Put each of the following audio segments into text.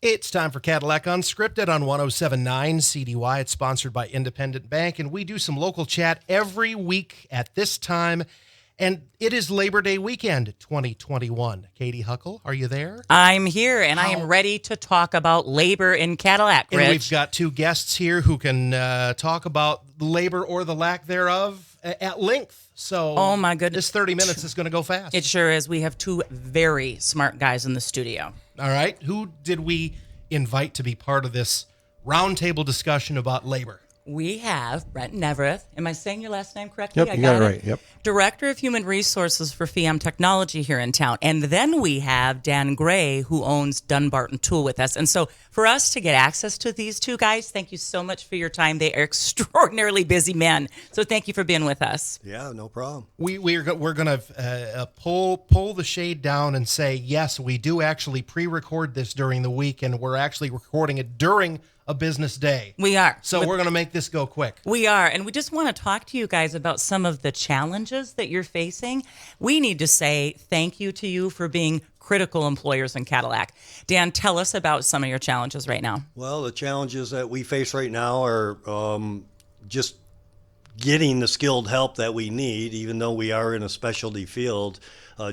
It's time for Cadillac Unscripted on 107.9 CDY. It's sponsored by Independent Bank, and we do some local chat every week at this time. And it is Labor Day weekend 2021. Katy, Huckle, are you there? I'm here, and I am ready to talk about labor in Cadillac, Rich. And we've got two guests here who can talk about labor or the lack thereof at length. So, oh my goodness, this 30 minutes is going to go fast. It sure is. We have two very smart guys in the studio. All right. Who did we invite to be part of this roundtable discussion about labor? We have Brent Neverth. Am I saying your last name correctly? Yep, you got it right. Yep. Director of Human Resources for FIAMM Technology here in town. And then we have Dan Gray, who owns Dumbarton Tool with us. And so for us to get access to these two guys, thank you so much for your time. They are extraordinarily busy men. So thank you for being with us. Yeah, no problem. We're going to pull the shade down and say, yes, we do actually pre-record this during the week, and we're actually recording it during a business day. We are. So we're going to make this go quick. We are. And we just want to talk to you guys about some of the challenges that you're facing. We need to say thank you to you for being critical employers in Cadillac. Dan, tell us about some of your challenges right now. Well, the challenges that we face right now are just getting the skilled help that we need, even though we are in a specialty field.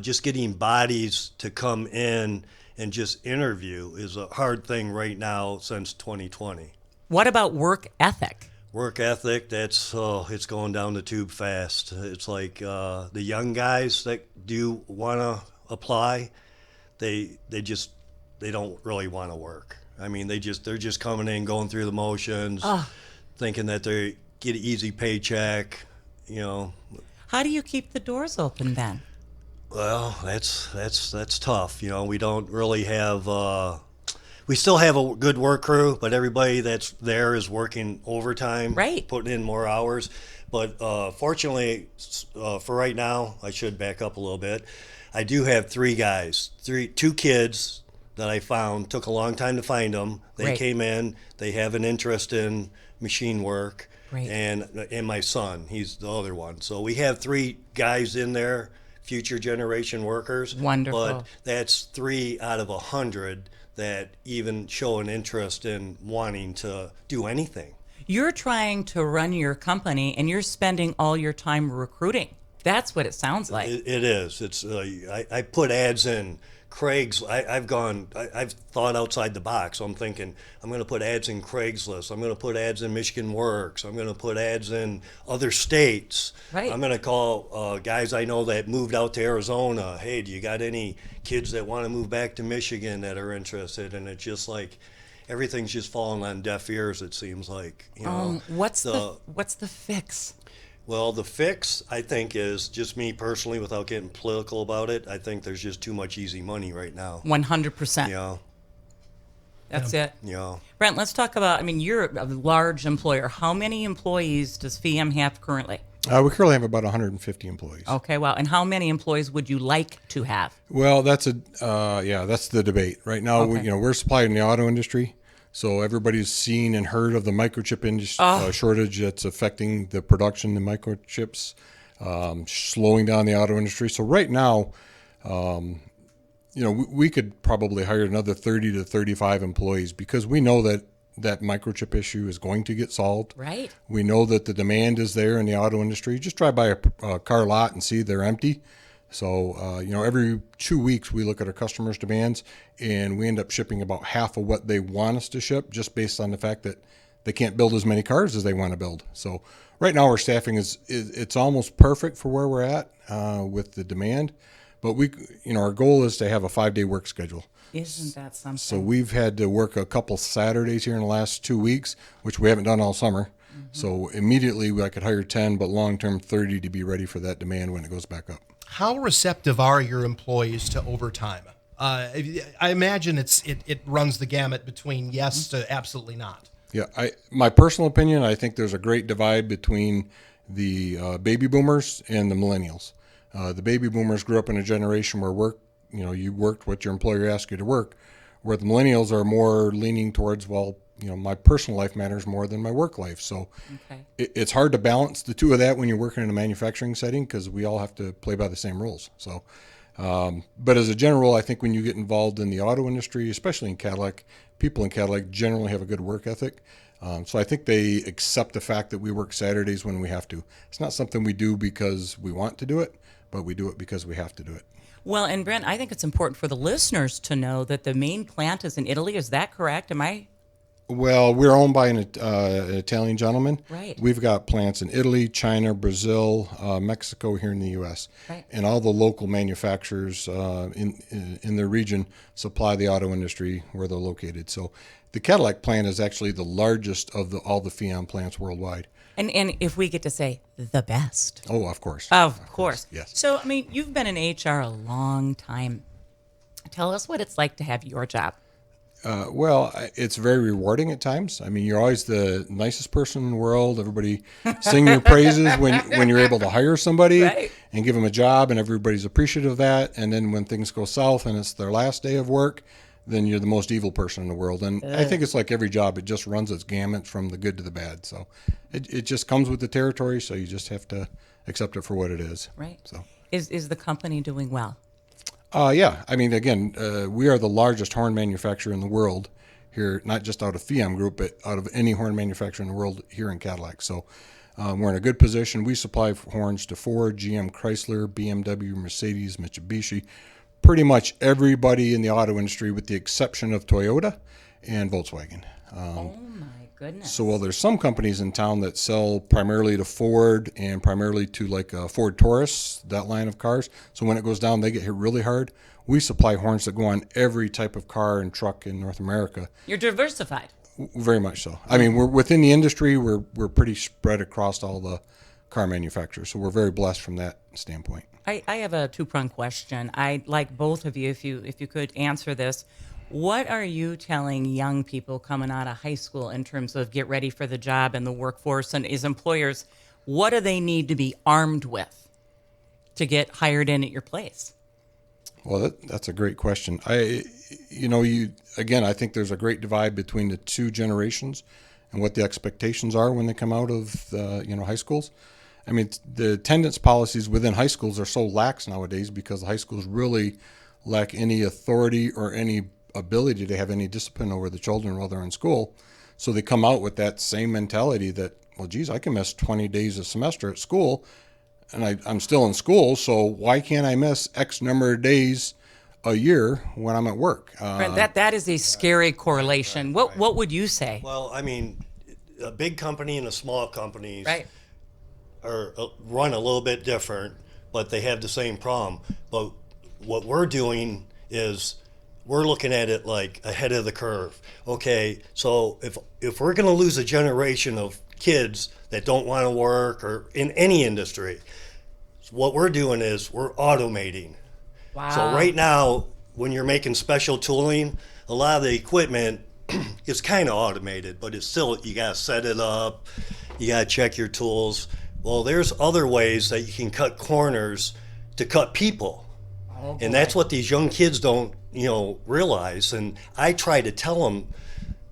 Just getting bodies to come in and just interview is a hard thing right now since 2020. What about work ethic? Work ethic, that's it's going down the tube fast. It's like the young guys that do want to apply, they don't really want to work. I mean, they're just coming in, going through the motions, thinking that they get an easy paycheck, you know. How do you keep the doors open then? Well, that's tough. You know, we don't really have. We still have a good work crew, but everybody that's there is working overtime, right? Putting in more hours. But fortunately, for right now, I should back up a little bit. I do have two kids that I found. Took a long time to find them. They came in. They have an interest in machine work, and my son, he's the other one. So we have 3 guys in there. Future generation workers. Wonderful. But that's 3 out of 100 that even show an interest in wanting to do anything. You're trying to run your company and you're spending all your time recruiting. That's what it sounds like. It is. It's I put ads in I've thought outside the box. So I'm thinking I'm going to put ads in Craigslist. I'm going to put ads in Michigan Works. I'm going to put ads in other states. Right. I'm going to call guys I know that moved out to Arizona. Hey, do you got any kids that want to move back to Michigan that are interested? And it's just like everything's just falling on deaf ears. It seems like, you know. What's the fix? Well, the fix, I think, is just me personally, without getting political about it. I think there's just too much easy money right now. 100%. Yeah. That's it. Yeah. Brent, let's talk about, you're a large employer. How many employees does FIAMM have currently? We currently have about 150 employees. Okay, wow. And how many employees would you like to have? Well, that's the debate. Right now, we're supplying the auto industry. So everybody's seen and heard of the microchip shortage that's affecting the production of microchips, slowing down the auto industry. So right now, we could probably hire another 30 to 35 employees because we know that microchip issue is going to get solved. Right. We know that the demand is there in the auto industry. Just drive by a car lot and see they're empty. So, every 2 weeks we look at our customers' demands and we end up shipping about half of what they want us to ship just based on the fact that they can't build as many cars as they want to build. So right now our staffing it's almost perfect for where we're at with the demand. But our goal is to have a 5-day work schedule. Isn't that something? So we've had to work a couple Saturdays here in the last 2 weeks, which we haven't done all summer. Mm-hmm. So immediately I could hire 10, but long-term 30 to be ready for that demand when it goes back up. How receptive are your employees to overtime? I imagine it runs the gamut between yes to absolutely not. Yeah, my personal opinion, I think there's a great divide between the baby boomers and the millennials. The baby boomers grew up in a generation where you worked what your employer asked you to work, where the millennials are more leaning towards, my personal life matters more than my work life. So it's hard to balance the two of that when you're working in a manufacturing setting because we all have to play by the same rules. So But as a general, I think when you get involved in the auto industry, especially in Cadillac, people in Cadillac generally have a good work ethic. So I think they accept the fact that we work Saturdays when we have to. It's not something we do because we want to do it, but we do it because we have to do it. Well, and Brent, I think it's important for the listeners to know that the main plant is in Italy. Is that correct? Am I? Well, we're owned by an Italian gentleman. Right. We've got plants in Italy, China, Brazil, Mexico, here in the U.S. Right. And all the local manufacturers in the region supply the auto industry where they're located. So the Cadillac plant is actually the largest of all the FIAMM plants worldwide. And if we get to say the best. Oh, of course. Of course. Yes. So, I mean, you've been in HR a long time. Tell us what it's like to have your job. Well, it's very rewarding at times. I mean, you're always the nicest person in the world. Everybody sing your praises when you're able to hire somebody Right. and give them a job, and everybody's appreciative of that. And then when things go south and it's their last day of work, then you're the most evil person in the world. And I think it's like every job. It just runs its gamut from the good to the bad. So it just comes with the territory, so you just have to accept it for what it is. Right. So Is the company doing well? Yeah. I mean, again, we are the largest horn manufacturer in the world here, not just out of FIAMM Group, but out of any horn manufacturer in the world here in Cadillac. So we're in a good position. We supply horns to Ford, GM, Chrysler, BMW, Mercedes, Mitsubishi, pretty much everybody in the auto industry with the exception of Toyota and Volkswagen. Oh, my goodness. So while there's some companies in town that sell primarily to Ford and primarily to like Ford Taurus, that line of cars. So when it goes down, they get hit really hard. We supply horns that go on every type of car and truck in North America. You're diversified. Very much so. I mean, we're within the industry. We're pretty spread across all the car manufacturers. So we're very blessed from that standpoint. I have a two-pronged question. I'd like both of you, if you could answer this. What are you telling young people coming out of high school in terms of get ready for the job and the workforce, and as employers, what do they need to be armed with to get hired in at your place? Well, that's a great question. I think there's a great divide between the two generations and what the expectations are when they come out of high schools. I mean, the attendance policies within high schools are so lax nowadays because the high schools really lack any authority or any ability to have any discipline over the children while they're in school. So they come out with that same mentality that, well, geez, I can miss 20 days a semester at school and I'm still in school, so why can't I miss X number of days a year when I'm at work? Brent, that is a scary correlation. What would you say? Well, I mean, a big company and a small companies Right. are run a little bit different, but they have the same problem. But what we're doing is we're looking at it like ahead of the curve. Okay, so if we're going to lose a generation of kids that don't want to work or in any industry, what we're doing is we're automating. Wow. So right now, when you're making special tooling, a lot of the equipment is kind of automated, but it's still, you got to set it up, you got to check your tools. Well, there's other ways that you can cut corners to cut people. Oh, and that's what these young kids don't, realize. And I try to tell them,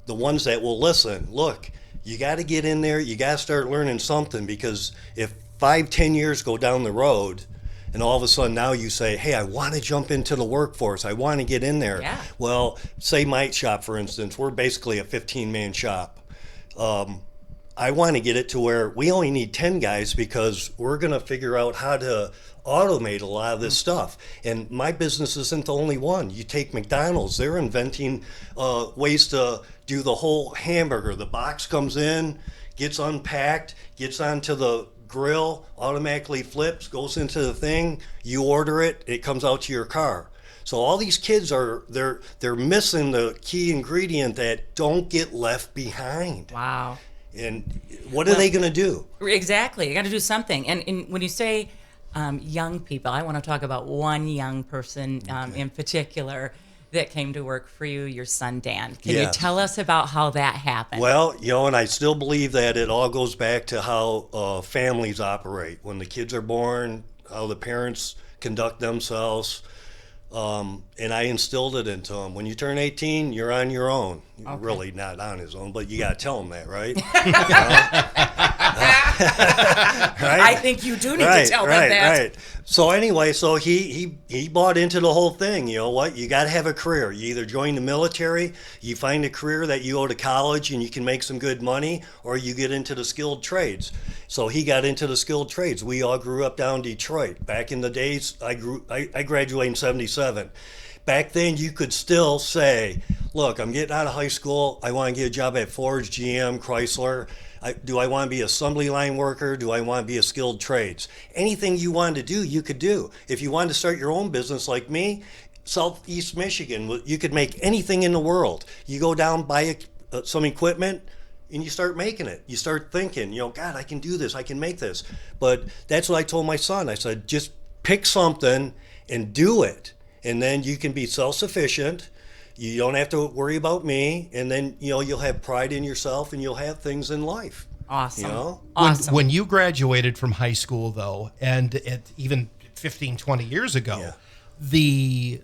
the ones that will listen, look, you got to get in there, you got to start learning something, because if 5-10 years go down the road and all of a sudden now you say, hey, I want to jump into the workforce, I want to get in there. Yeah. Well, say my shop, for instance, we're basically a 15-man shop. I want to get it to where we only need 10 guys because we're going to figure out how to automate a lot of this stuff. And my business isn't the only one. You take McDonald's, they're inventing ways to do the whole hamburger. The box comes in, gets unpacked, gets onto the grill, automatically flips, goes into the thing, you order it, it comes out to your car. So all these kids they're missing the key ingredient that don't get left behind. Wow. And what are they going to do? Exactly. You got to do something. And when you say young people, I want to talk about one young person in particular that came to work for you, your son, Dan. Can you tell us about how that happened? Well, and I still believe that it all goes back to how families operate. When the kids are born, how the parents conduct themselves. And I instilled it into them. When you turn 18, you're on your own. Really not on his own, but you got to tell him that, right? Right? I think you do need to tell them that. Right. So anyway, so he bought into the whole thing. You know what? You got to have a career. You either join the military, you find a career that you go to college and you can make some good money, or you get into the skilled trades. So he got into the skilled trades. We all grew up down Detroit. Back in the days, I graduated in '77. Back then, you could still say, look, I'm getting out of high school. I want to get a job at Ford, GM, Chrysler. Do I want to be an assembly line worker? Do I want to be a skilled trades? Anything you wanted to do, you could do. If you wanted to start your own business like me, Southeast Michigan, you could make anything in the world. You go down, buy some equipment, and you start making it. You start thinking, God, I can do this. I can make this. But that's what I told my son. I said, just pick something and do it. And then you can be self-sufficient. You don't have to worry about me. And then, you'll have pride in yourself and you'll have things in life. Awesome. Awesome. When you graduated from high school, though, and even 15, 20 years ago, the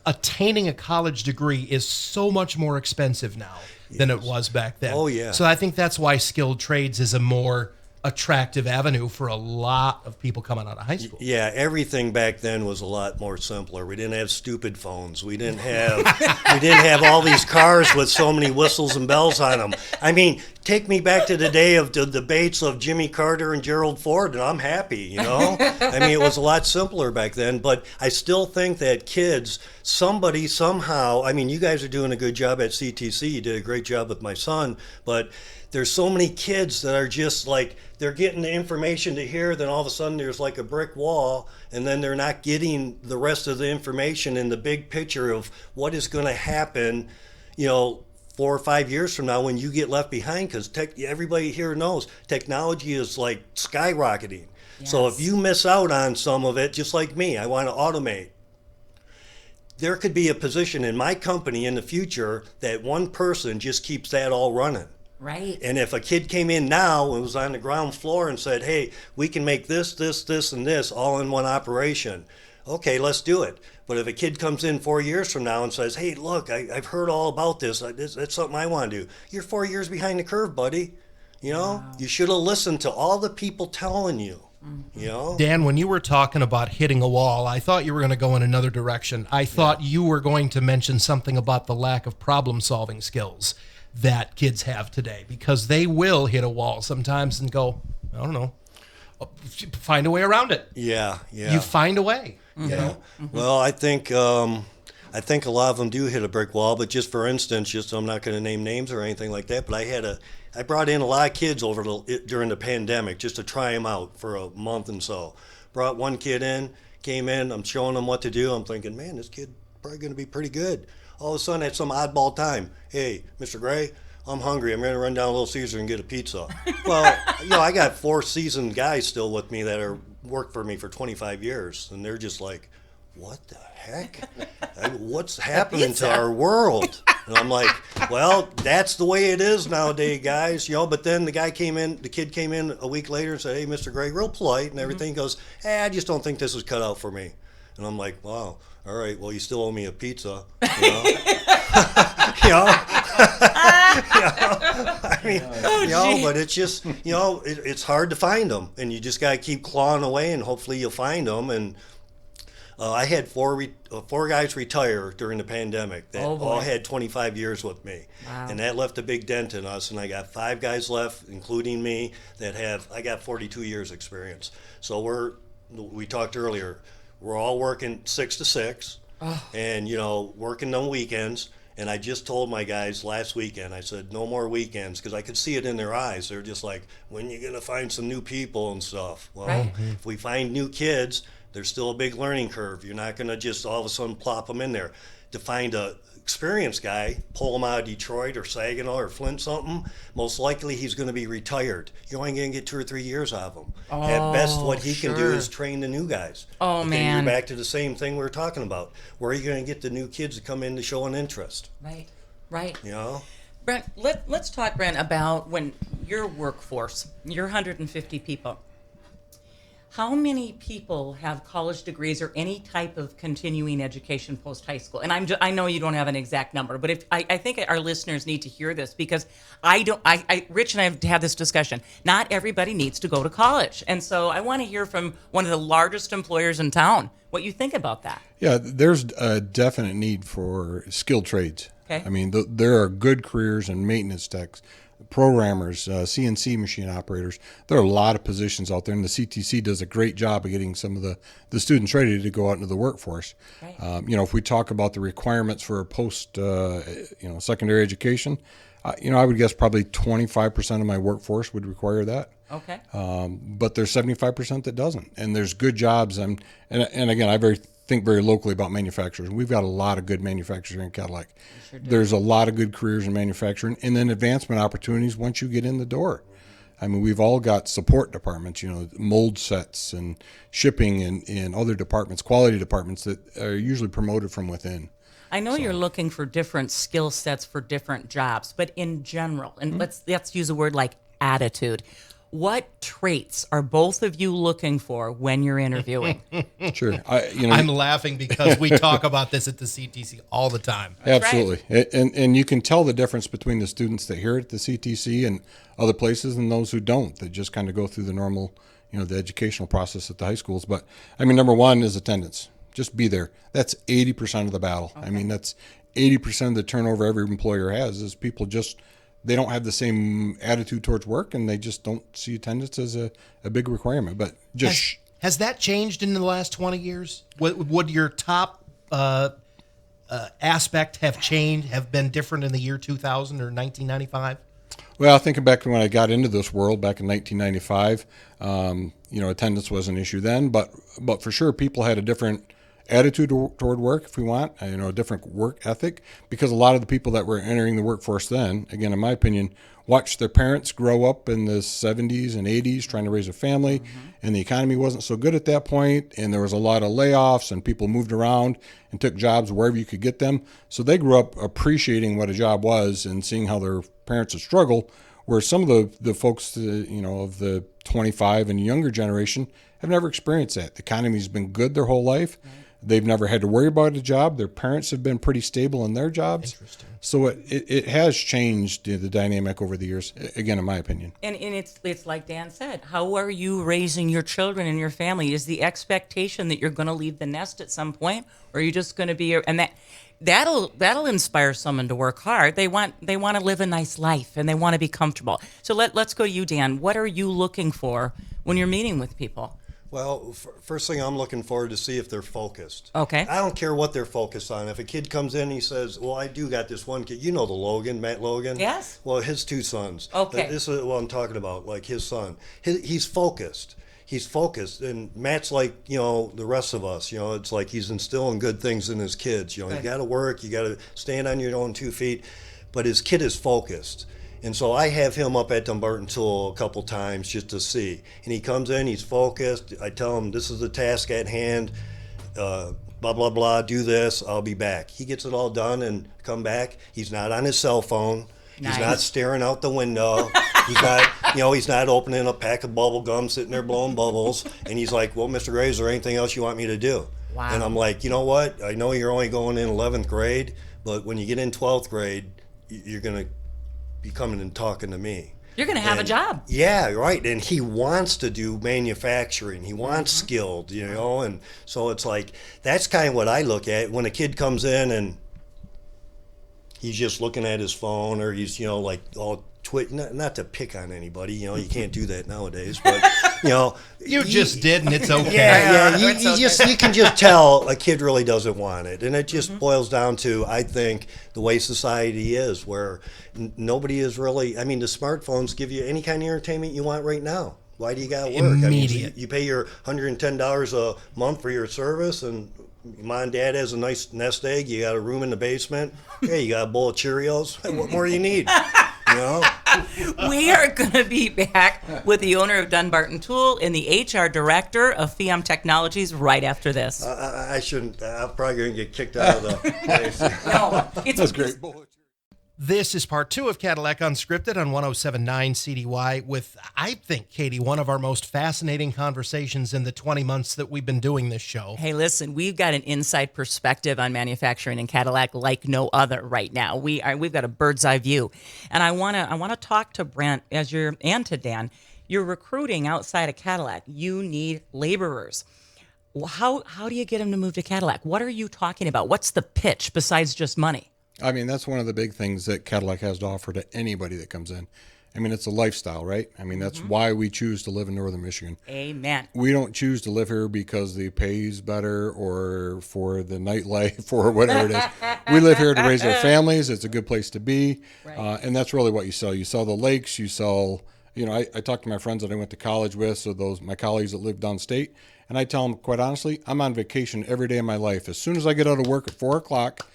attaining a college degree is so much more expensive now than it was back then. Oh, yeah. So I think that's why skilled trades is a more attractive avenue for a lot of people coming out of high school. Yeah, everything back then was a lot more simpler. We didn't have stupid phones. We didn't have all these cars with so many whistles and bells on them. I mean, take me back to the day of the debates of Jimmy Carter and Gerald Ford, and I'm happy, I mean, it was a lot simpler back then, but I still think that kids, somebody, somehow, I mean, you guys are doing a good job at CTC. You did a great job with my son, but there's so many kids that are just like, they're getting the information to here, then all of a sudden there's like a brick wall, and then they're not getting the rest of the information in the big picture of what is going to happen, 4 or 5 years from now when you get left behind, because everybody here knows technology is like skyrocketing. Yes. So if you miss out on some of it, just like me, I want to automate. There could be a position in my company in the future that one person just keeps that all running. Right. And if a kid came in now and was on the ground floor and said, hey, we can make this, this, this, and this all in one operation, okay, let's do it. But if a kid comes in 4 years from now and says, hey, look, I've heard all about this. That's something I want to do. You're 4 years behind the curve, buddy. Wow. You should have listened to all the people telling you. Mm-hmm. Dan, when you were talking about hitting a wall, I thought you were going to go in another direction. I thought you were going to mention something about the lack of problem-solving skills that kids have today, because they will hit a wall sometimes and go, I don't know, find a way around it. Yeah. You find a way. Mm-hmm. Well, I think a lot of them do hit a brick wall, but just for instance, I'm not going to name names or anything like that, but I brought in a lot of kids during the pandemic just to try them out for a month and so. Brought one kid in, came in, I'm showing him what to do. I'm thinking, man, this kid probably going to be pretty good. All of a sudden, at some oddball time, hey, Mr. Gray, I'm hungry. I'm going to run down Little Caesar and get a pizza. Well, I got 4 seasoned guys still with me that worked for me for 25 years, and they're just like, what the heck? What's happening to our world? And I'm like, well, that's the way it is nowadays, guys. But then the kid came in a week later and said, hey, Mr. Gray, real polite and everything, goes, hey, I just don't think this is cut out for me. And I'm like, wow. All right, well, you still owe me a pizza, I mean, but it's just, it's hard to find them, and you just got to keep clawing away, and hopefully you'll find them. And I had four guys retire during the pandemic that all had 25 years with me. Wow. And that left a big dent in us, and I got 5 guys left, including me, I got 42 years experience. So we talked earlier, we're all working 6 to 6, and working on weekends. And I just told my guys last weekend, I said, no more weekends, because I could see it in their eyes. They're just like, when are you going to find some new people and stuff? Well, If we find new kids, there's still a big learning curve. You're not going to just all of a sudden plop them in there. To find a experienced guy, pull him out of Detroit or Saginaw or Flint something, most likely he's going to be retired. You're only going to get 2 or 3 years out of him. At best, what he can do is train the new guys. Oh, but man. Then you're back to the same thing we were talking about. Where are you going to get the new kids to come in to show an interest? Right. Brent, let's talk, Brent, about when your workforce, your 150 people, how many people have college degrees or any type of continuing education post high school? And I know you don't have an exact number, but if I think our listeners need to hear this, because Rich and I have had this discussion. Not everybody needs to go to college, and so I want to hear from one of the largest employers in town what you think about that. Yeah, there's a definite need for skilled trades. Okay. I mean, there are good careers in maintenance techs, programmers, CNC machine operators. There are a lot of positions out there, and the CTC does a great job of getting some of the students ready to go out into the workforce. Right. If we talk about the requirements for a post, secondary education, I would guess probably 25% of my workforce would require that. Okay. But there's 75% that doesn't, and there's good jobs. And again, I think very locally about manufacturers. We've got a lot of good manufacturers here in Cadillac. Sure do. There's a lot of good careers in manufacturing, and then advancement opportunities once you get in the door. I mean, we've all got support departments, mold sets and shipping and other departments, quality departments that are usually promoted from within. I know you're looking for different skill sets for different jobs, but in general, and let's use a word like attitude. What traits are both of you looking for when you're interviewing? Sure. I'm laughing because we talk about this at the CTC all the time. Absolutely. Right. And you can tell the difference between the students that hear at the CTC and other places and those who don't, that just kind of go through the normal, the educational process at the high schools. But I mean, number one is attendance. Just be there. That's 80% of the battle. Okay. I mean, that's 80% of the turnover every employer has is people they don't have the same attitude towards work, and they just don't see attendance as a big requirement. But just has that changed in the last 20 years? Would your top aspect have been different in the year 2000 or 1995? Well, thinking back to when I got into this world back in 1995, attendance was an issue then, but for sure people had a different attitude toward work, if we want, a different work ethic, because a lot of the people that were entering the workforce then, again, in my opinion, watched their parents grow up in the 70s and 80s trying to raise a family, and the economy wasn't so good at that point, and there was a lot of layoffs, and people moved around and took jobs wherever you could get them. So they grew up appreciating what a job was and seeing how their parents would struggle, where some of the folks, of the 25 and younger generation have never experienced that. The economy's been good their whole life. Right. They've never had to worry about a job. Their parents have been pretty stable in their jobs. Interesting. So it has changed the dynamic over the years, again, in my opinion. And it's like Dan said, how are you raising your children and your family? Is the expectation that you're going to leave the nest at some point, or are you just going to be, and that'll inspire someone to work hard. They want to live a nice life, and they want to be comfortable. So let's go to you, Dan. What are you looking for when you're meeting with people? Well, first thing I'm looking forward to see if they're focused. Okay. I don't care what they're focused on. If a kid comes in and he says, well, I do got this one kid. You know the Logan, Matt Logan? Yes. Well, his two sons. Okay. This is what I'm talking about, like his son. He's focused. He's focused. And Matt's like, the rest of us. It's like he's instilling good things in his kids. You got to work. You got to stand on your own 2 feet. But his kid is focused. And so I have him up at Dumbarton Tool a couple times just to see. And he comes in, he's focused. I tell him, this is the task at hand, blah, blah, blah, do this, I'll be back. He gets it all done and come back. He's not on his cell phone. Nice. He's not staring out the window. He's not opening a pack of bubble gum, sitting there blowing bubbles. And he's like, well, Mr. Gray, is there anything else you want me to do? Wow. And I'm like, you know what? I know you're only going in 11th grade, but when you get in 12th grade, you're going to be coming and talking to me. You're going to have a job. Yeah, right. And he wants to do manufacturing. He wants skilled, and so it's like, that's kind of what I look at when a kid comes in and he's just looking at his phone, or he's, like all not to pick on anybody, you can't do that nowadays, but you just did, and it's okay. Yeah, you can just tell a kid really doesn't want it, and it just boils down to, I think, the way society is, where nobody is really. I mean, the smartphones give you any kind of entertainment you want right now. Why do you got to work? Immediate. You pay your $110 a month for your service, and mom and dad has a nice nest egg. You got a room in the basement. Hey, you got a bowl of Cheerios. What more do you need? We are going to be back with the owner of Dumbarton Tool and the HR director of FIAMM Technologies right after this. I shouldn't. I'm probably going to get kicked out of the place. No, That's great. This is part 2 of Cadillac Unscripted on 107.9 CDY with, I think, Katy, one of our most fascinating conversations in the 20 months that we've been doing this show. Hey, listen, we've got an inside perspective on manufacturing in Cadillac like no other right now. We've got a bird's eye view. And I want to talk to Brent and to Dan. You're recruiting outside of Cadillac. You need laborers. How do you get them to move to Cadillac? What are you talking about? What's the pitch besides just money? I mean, that's one of the big things that Cadillac has to offer to anybody that comes in. I mean, it's a lifestyle, right? I mean, that's why we choose to live in Northern Michigan. Amen. We don't choose to live here because the pay is better or for the nightlife or whatever it is. We live here to raise our families. It's a good place to be. Right. And that's really what you sell. You sell the lakes. You sell, I talk to my friends that I went to college with, so my colleagues that live downstate, and I tell them, quite honestly, I'm on vacation every day of my life. As soon as I get out of work at 4 o'clock,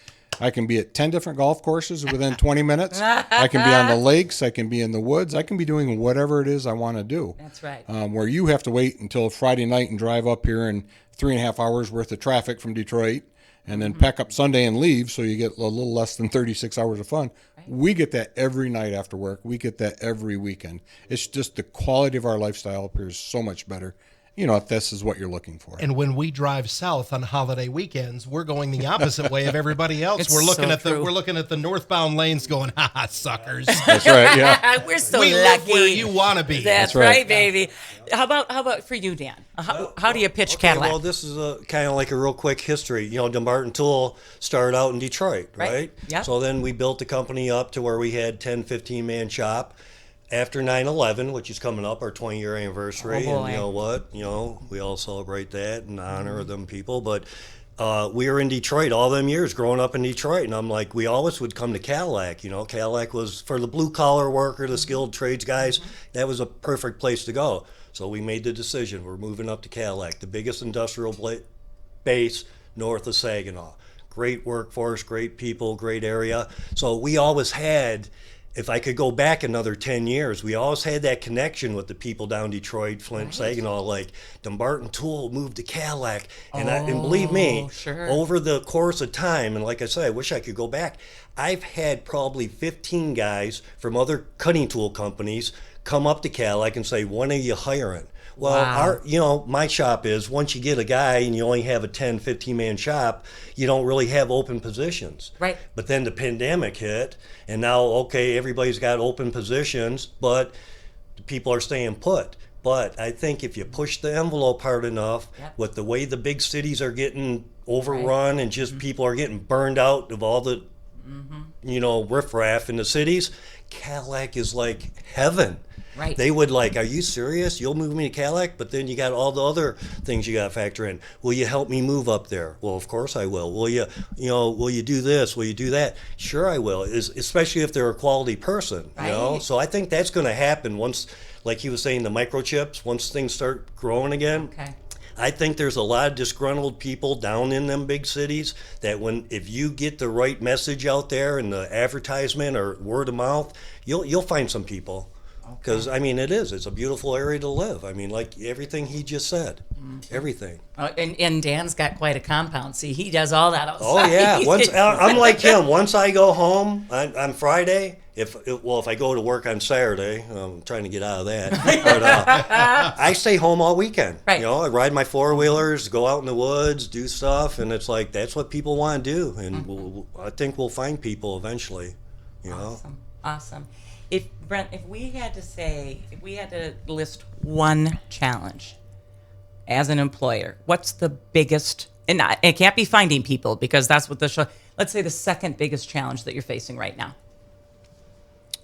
I can be at 10 different golf courses within 20 minutes. I can be on the lakes. I can be in the woods. I can be doing whatever it is I want to do. That's right. Where you have to wait until Friday night and drive up here in 3.5 hours worth of traffic from Detroit and then pack up Sunday and leave, so you get a little less than 36 hours of fun. Right. We get that every night after work. We get that every weekend. It's just the quality of our lifestyle up here is so much better, if this is what you're looking for. And when we drive south on holiday weekends, we're going the opposite way of everybody else. We're looking at the northbound lanes going, ha ha, suckers. That's right, yeah. We're so we lucky. live where you want to be. That's right, baby. How about for you, Dan? How do you pitch Cadillac? Well, this is kind of like a real quick history. Dumbarton Tool started out in Detroit, right? Yeah. So then we built the company up to where we had 10, 15-man shop. After 9/11, which is coming up, our 20-year anniversary, boy. and you know what? We all celebrate that in honor of them people. But we were in Detroit all them years, growing up in Detroit, and I'm like, we always would come to Cadillac. Cadillac was for the blue-collar worker, the skilled trades guys. That was a perfect place to go. So we made the decision. We're moving up to Cadillac, the biggest industrial base north of Saginaw. Great workforce, great people, great area. So we always had... If I could go back another 10 years, we always had that connection with the people down Detroit, Flint, Saginaw, like Dumbarton Tool moved to Cadillac. And believe me, sure. Over the course of time, and like I said, I wish I could go back, I've had probably 15 guys from other cutting tool companies come up to Cadillac and say, when are you hiring? Well, wow. My shop is, once you get a guy and you only have a 10, 15-man shop, you don't really have open positions. Right. But then the pandemic hit, and now, everybody's got open positions, but people are staying put. But I think if you push the envelope hard enough, with the way the big cities are getting overrun and just people are getting burned out of all the, riffraff in the cities, Cadillac is like heaven. Right. They would are you serious? You'll move me to Cadillac, but then you got all the other things you got to factor in. Will you help me move up there? Well, of course I will. Will you, will you do this? Will you do that? Sure I will, especially if they're a quality person, Right. So I think that's going to happen once, like he was saying, the microchips, once things start growing again. Okay. I think there's a lot of disgruntled people down in them big cities that if you get the right message out there in the advertisement or word of mouth, you'll find some people. Because, it's a beautiful area to live. Like everything he just said, everything. And Dan's got quite a compound. See, he does all that outside. Oh, yeah. I'm like him. Once I go home on Friday, if I go to work on Saturday, I'm trying to get out of that, but I stay home all weekend. Right. I ride my four-wheelers, go out in the woods, do stuff, and it's like that's what people want to do. And I think we'll find people eventually, Awesome. Brent, if we had to list one challenge as an employer, what's the biggest, and it can't be finding people because that's what the show, let's say the second biggest challenge that you're facing right now.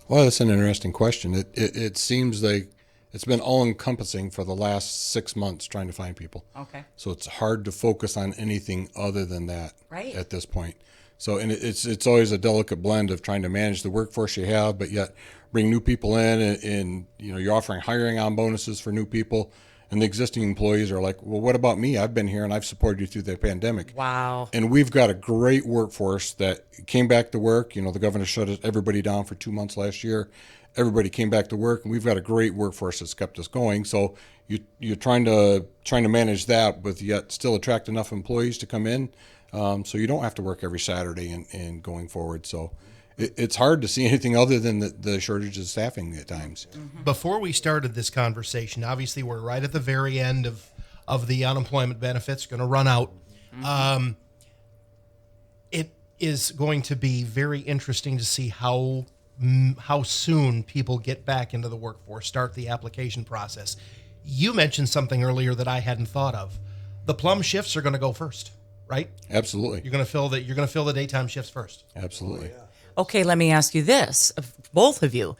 Well, that's an interesting question. It seems like it's been all-encompassing for the last 6 months trying to find people. Okay. So it's hard to focus on anything other than that Right. at this point. So, and it's always a delicate blend of trying to manage the workforce you have, but yet bring new people in, and you're offering hiring on bonuses for new people, and the existing employees are like, well, what about me? I've been here and I've supported you through the pandemic. Wow. And we've got a great workforce that came back to work. The governor shut everybody down for 2 months last year. Everybody came back to work, and we've got a great workforce that's kept us going. So you're trying to manage that, but yet still attract enough employees to come in. So you don't have to work every Saturday and going forward. So it's hard to see anything other than the shortage of staffing at times. Before we started this conversation, obviously we're right at the very end of the unemployment benefits, going to run out. It is going to be very interesting to see how soon people get back into the workforce, start the application process. You mentioned something earlier that I hadn't thought of. The plum shifts are going to go first, right? Absolutely. You're going to fill the daytime shifts first. Absolutely. Okay, let me ask you this, both of you.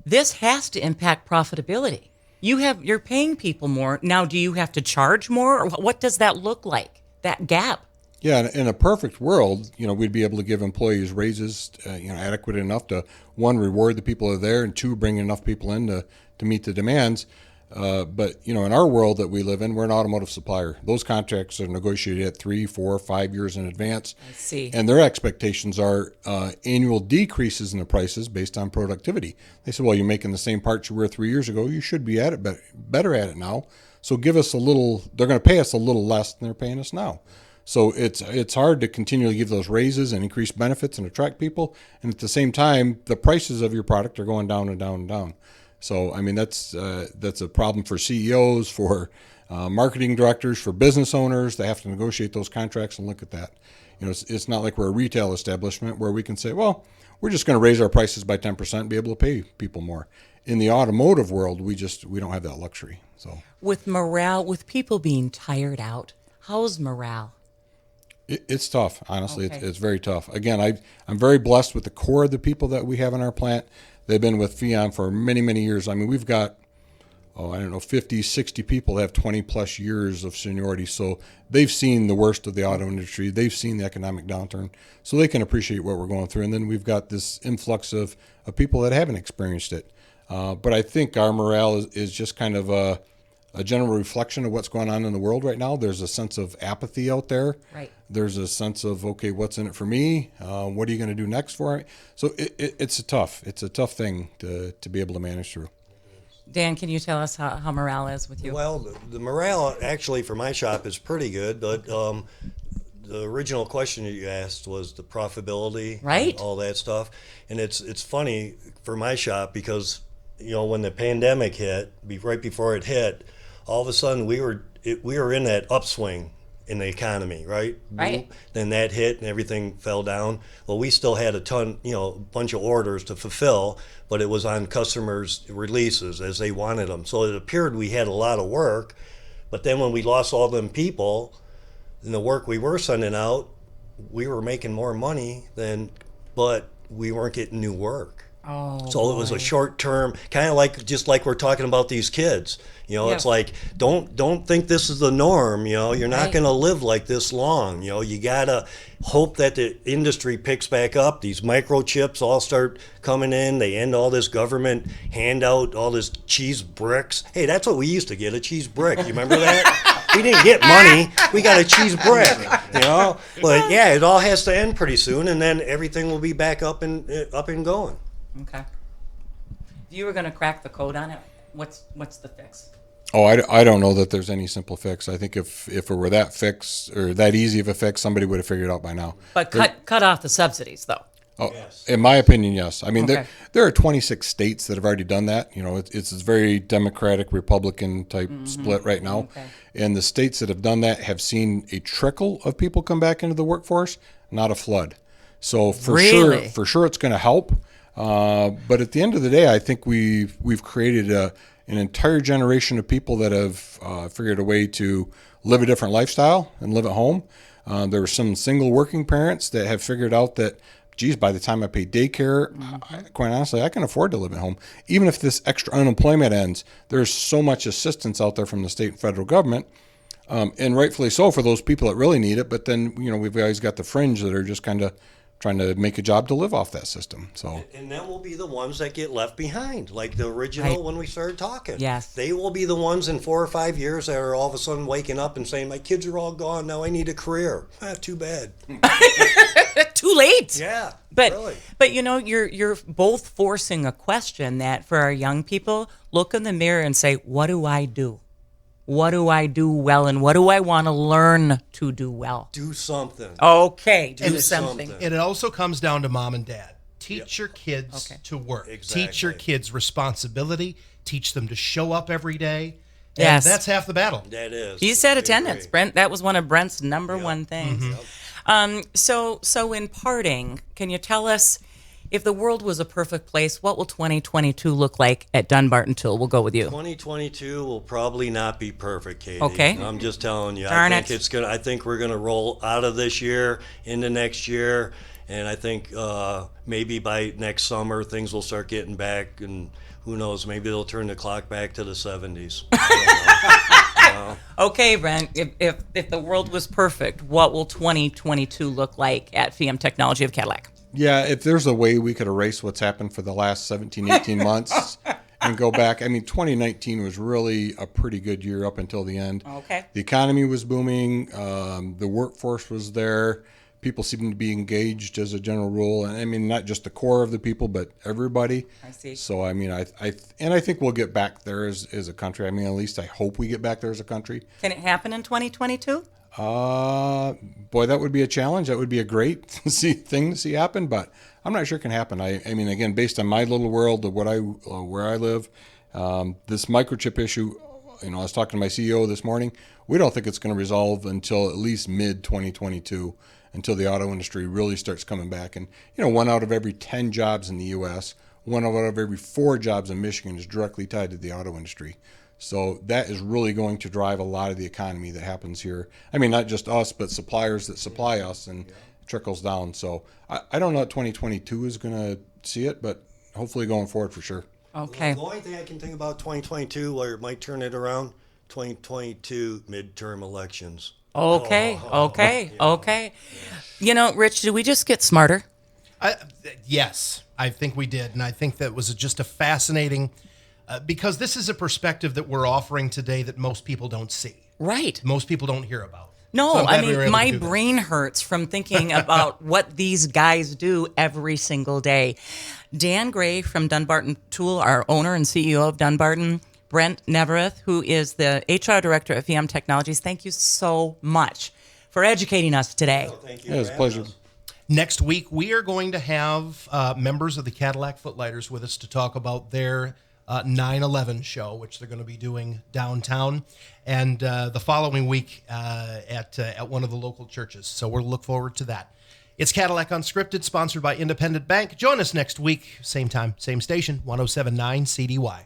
This has to impact profitability. You're paying people more. Now, do you have to charge more? Or what does that look like, that gap? Yeah, in a perfect world, we'd be able to give employees raises, adequate enough to, one, reward the people that are there, and two, bring enough people in to meet the demands. But, in our world that we live in, we're an automotive supplier. Those contracts are negotiated at 3, 4, 5 years in advance. I see. And their expectations are annual decreases in the prices based on productivity. They say, well, you're making the same parts you were 3 years ago. You should be at it better at it now. So give us a little, they're going to pay us a little less than they're paying us now. So it's hard to continually give those raises and increase benefits and attract people. And at the same time, the prices of your product are going down and down and down. So, I mean, that's a problem for CEOs, for marketing directors, for business owners. They have to negotiate those contracts and look at that. It's not like we're a retail establishment where we can say, well, we're just going to raise our prices by 10% and be able to pay people more. In the automotive world, we don't have that luxury. So, with morale, with people being tired out, how's morale? It's tough, honestly. Okay. It's very tough. Again, I'm very blessed with the core of the people that we have in our plant. They've been with FIAMM for many, many years. I mean, we've got, 50, 60 people that have 20 plus years of seniority. So they've seen the worst of the auto industry. They've seen the economic downturn. So they can appreciate what we're going through. And then we've got this influx of people that haven't experienced it. But I think our morale is just kind of a general reflection of what's going on in the world right now. There's a sense of apathy out there. Right. There's a sense of, okay, what's in it for me? What are you going to do next for me? So it's a tough thing to be able to manage through. Dan, can you tell us how morale is with you? Well, the morale actually for my shop is pretty good, but the original question that you asked was the profitability, right? And all that stuff. And it's funny for my shop because, when the pandemic hit, right before it hit, all of a sudden we were in that upswing in the economy, right? Right. Then that hit and everything fell down. Well, we still had a bunch of orders to fulfill, but it was on customers' releases as they wanted them. So it appeared we had a lot of work, but then when we lost all them people, and the work we were sending out, we were making more money but we weren't getting new work. Oh, so it was a short term, kind of like we're talking about these kids. It's like don't think this is the norm. You're not going to live like this long. You gotta hope that the industry picks back up. These microchips all start coming in. They end all this government handout, all this cheese bricks. Hey, that's what we used to get, a cheese brick. You remember that? We didn't get money. We got a cheese brick. But yeah, it all has to end pretty soon, and then everything will be back up and going. Okay. If you were going to crack the code on it, what's the fix? Oh, I don't know that there's any simple fix. I think if it were that fix or that easy of a fix, somebody would have figured it out by now. But cut off the subsidies, though. Oh, yes. In my opinion, yes. I mean, Okay. there are 26 states that have already done that. It's a very Democratic, Republican type split right now. Okay. And the states that have done that have seen a trickle of people come back into the workforce, not a flood. So for sure it's going to help. But at the end of the day, I think we've created an entire generation of people that have figured a way to live a different lifestyle and live at home. There were some single working parents that have figured out that, geez, by the time I pay daycare, quite honestly, I can afford to live at home. Even if this extra unemployment ends, there's so much assistance out there from the state and federal government, and rightfully so for those people that really need it. But then, we've always got the fringe that are just kind of trying to make a job to live off that system. So, and then will be the ones that get left behind, like the original when we started talking. Yes. They will be the ones in 4 or 5 years that are all of a sudden waking up and saying, my kids are all gone, now I need a career. Too bad. Too late. Yeah. But really. but you're both forcing a question that for our young people, look in the mirror and say, what do I do? What do I do well, and what do I want to learn to do well? Do something. Okay, Do do something. And it also comes down to mom and dad. Teach your kids to work. Exactly. Teach your kids responsibility. Teach them to show up every day. And Yes. that's half the battle. That is. He said I attendance, agree. Brent. That was one of Brent's number one things. So in parting, can you tell us, if the world was a perfect place, what will 2022 look like at Dumbarton Tool? We'll go with you. 2022 will probably not be perfect, Katy. Okay. I'm just telling you. Darn I think it. it's gonna. I think we're gonna roll out of this year into next year, and I think maybe by next summer things will start getting back, and who knows? Maybe they'll turn the clock back to the 70s. Okay, Brent, if the world was perfect, what will 2022 look like at FIAMM Technology of Cadillac? Yeah, if there's a way we could erase what's happened for the last 17, 18 months and go back. I mean, 2019 was really a pretty good year up until the end. Okay. The economy was booming. The workforce was there. People seemed to be engaged as a general rule. And I mean, not just the core of the people, but everybody. I see. So, I mean, I think we'll get back there as a country. I mean, at least I hope we get back there as a country. Can it happen in 2022? Boy, that would be a challenge. That would be a great thing to see happen, but I'm not sure it can happen. I mean, again, based on my little world of where I live, this microchip issue, I was talking to my CEO this morning. We don't think it's going to resolve until at least mid 2022, until the auto industry really starts coming back. And 1 out of every 10 jobs in the U.S., 1 out of every 4 jobs in Michigan is directly tied to the auto industry. So that is really going to drive a lot of the economy that happens here. I mean, not just us, but suppliers that supply us, and it trickles down. So I don't know if 2022 is going to see it, but hopefully going forward for sure. Okay. The only thing I can think about 2022, where it might turn it around, 2022 midterm elections. Okay. Rich, did we just get smarter? Yes, I think we did. And I think that was just a fascinating, because this is a perspective that we're offering today that most people don't see. Right. Most people don't hear about. No, So I'm glad I we were mean, able my to do that. brain hurts from thinking about what these guys do every single day. Dan Gray from Dumbarton Tool, our owner and CEO of Dumbarton, Brent Neverth, who is the HR director at FIAMM Technologies. Thank you so much for educating us today. Thank you. Yeah, it's a for having pleasure. us. Next week, we are going to have members of the Cadillac Footlighters with us to talk about their 9/11 show, which they're going to be doing downtown, and the following week at one of the local churches. So we'll look forward to that. It's Cadillac Unscripted, sponsored by Independent Bank. Join us next week, same time, same station, 107.9 CDY.